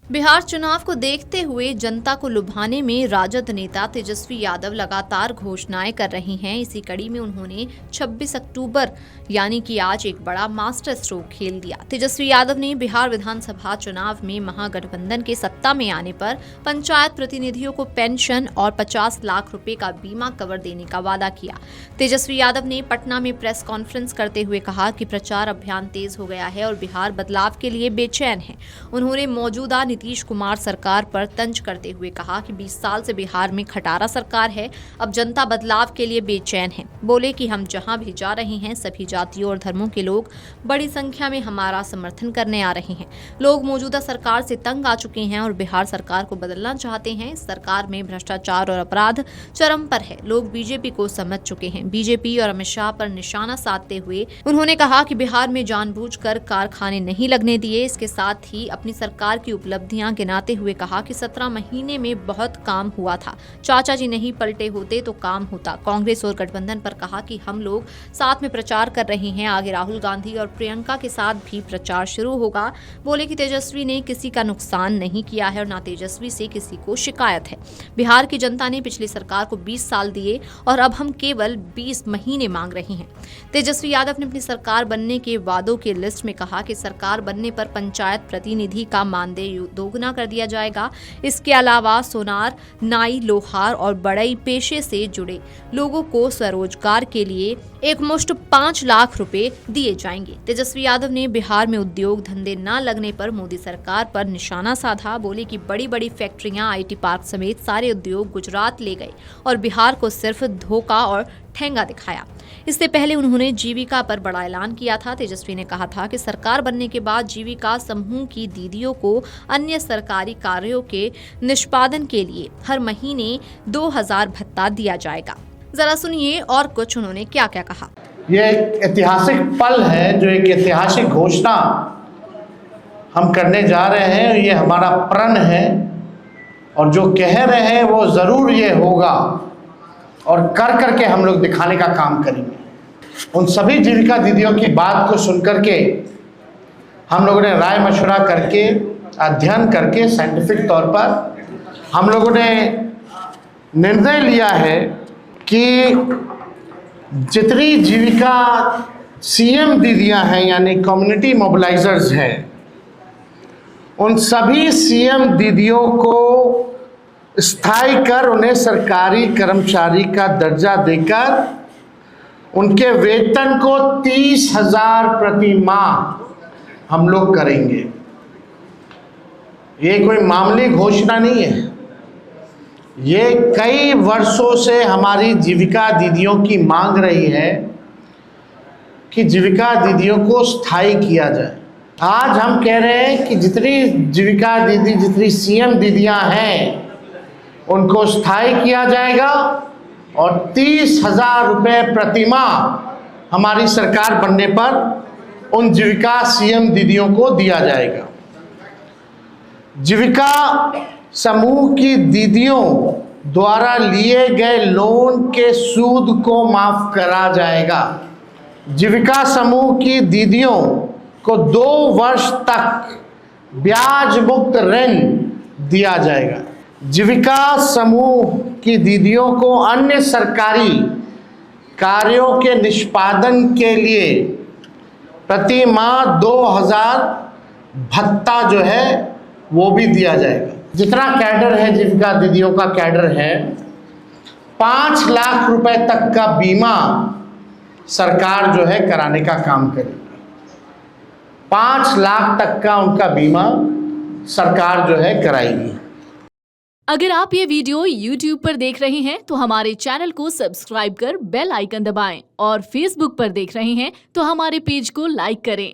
बिहार चुनाव को देखते हुए जनता को लुभाने में राजद नेता तेजस्वी यादव लगातार घोषणाएं कर रही हैं। इसी कड़ी में उन्होंने 26 अक्टूबर यानी कि आज एक बड़ा मास्टर स्ट्रोक खेल दिया। तेजस्वी यादव ने बिहार विधानसभा चुनाव में महागठबंधन के सत्ता में आने पर पंचायत प्रतिनिधियों को पेंशन और 50 लाख रुपए का बीमा कवर देने का वादा किया। तेजस्वी यादव ने पटना में प्रेस कॉन्फ्रेंस करते हुए कहा कि प्रचार अभियान तेज हो गया है और बिहार बदलाव के लिए बेचैन है। उन्होंने मौजूदा नीतीश कुमार सरकार पर तंज करते हुए कहा कि 20 साल से बिहार में खटारा सरकार है, अब जनता बदलाव के लिए बेचैन है। बोले कि हम जहां भी जा रहे हैं सभी जातियों और धर्मों के लोग बड़ी संख्या में हमारा समर्थन करने आ रहे हैं। लोग मौजूदा सरकार से तंग आ चुके हैं और बिहार सरकार को बदलना चाहते हैं। इस सरकार में भ्रष्टाचार और अपराध चरम पर है। लोग बीजेपी को समझ चुके हैं। बीजेपी और अमित शाह पर निशाना साधते हुए उन्होंने कहा कि बिहार में जानबूझकर कारखाने नहीं लगने दिए। इसके साथ ही अपनी सरकार की उपलब्धियां गिनाते हुए कहा कि 17 महीने में बहुत काम हुआ था। चाचा जी नहीं पलटे होते तो काम होता। कांग्रेस और गठबंधन पर कहा कि हम लोग साथ में प्रचार कर रहे हैं। आगे राहुल गांधी और प्रियंका के साथ भी प्रचार शुरू होगा। बोले कि तेजस्वी ने किसी का नुकसान नहीं किया है और ना तेजस्वी से किसी को शिकायत है। बिहार की जनता ने पिछली सरकार को 20 साल दिए और अब हम केवल 20 महीने मांग रहे हैं। तेजस्वी यादव ने अपनी सरकार बनने के वादों के लिस्ट में कहा कि सरकार बनने पर पंचायत प्रतिनिधि का मानदेय दोगुना कर दिया जाएगा। इसके अलावा सोनार, नाई, लोहार और बढ़ई पेशे से जुड़े लोगों को स्वरोजगार के लिए एकमुश्त 5 लाख रुपए दिए जाएंगे। तेजस्वी यादव ने बिहार में उद्योग धंधे न लगने पर मोदी सरकार पर निशाना साधा। बोले कि बड़ी बड़ी फैक्ट्रियां, IT पार्क समेत सारे उद्योग गुजरात ले गए और बिहार को सिर्फ धोखा और ठेंगा दिखाया। इससे पहले उन्होंने जीविका पर बड़ा ऐलान किया था। तेजस्वी ने कहा था कि सरकार बनने के बाद जीविका समूह की दीदियों को अन्य सरकारी कार्यों के निष्पादन के लिए हर महीने 2000 भत्ता दिया जाएगा। जरा सुनिए और कुछ उन्होंने क्या क्या कहा। ये एक ऐतिहासिक पल है, जो एक ऐतिहासिक घोषणा हम करने जा रहे हैं। ये हमारा प्रण है और जो कह रहे हैं वो ज़रूर ये होगा और कर करके हम लोग दिखाने का काम करेंगे। उन सभी जीविका दीदियों की बात को सुन करके हम लोगों ने राय मशवरा करके, अध्ययन करके, साइंटिफिक तौर पर हम लोगों ने निर्णय लिया है कि जितनी जीविका CM दीदियां हैं यानी कम्युनिटी मोबिलाइजर्स हैं, उन सभी CM दीदियों को स्थायी कर उन्हें सरकारी कर्मचारी का दर्जा देकर उनके वेतन को 30,000 प्रति माह हम लोग करेंगे। ये कोई मामूली घोषणा नहीं है। ये कई वर्षों से हमारी जीविका दीदियों की मांग रही है कि जीविका दीदियों को स्थायी किया जाए। आज हम कह रहे हैं कि जितनी जीविका दीदी, जितनी CM दीदियां हैं, उनको स्थायी किया जाएगा और 30,000 रुपये प्रति माह हमारी सरकार बनने पर उन जीविका CM दीदियों को दिया जाएगा। जीविका समूह की दीदियों द्वारा लिए गए लोन के सूद को माफ करा जाएगा। जीविका समूह की दीदियों को 2 वर्ष तक ब्याज मुक्त ऋण दिया जाएगा। जीविका समूह की दीदियों को अन्य सरकारी कार्यों के निष्पादन के लिए प्रति माह 2000 भत्ता जो है वो भी दिया जाएगा। जितना कैडर है, जीविका दीदियों का कैडर है, 5 लाख रुपए तक का बीमा सरकार जो है कराने का काम करेगी। 5 लाख तक का उनका बीमा सरकार जो है कराएगी। अगर आप ये वीडियो YouTube पर देख रहे हैं तो हमारे चैनल को सब्सक्राइब कर बेल आइकन दबाएं और Facebook पर देख रहे हैं तो हमारे पेज को लाइक करें।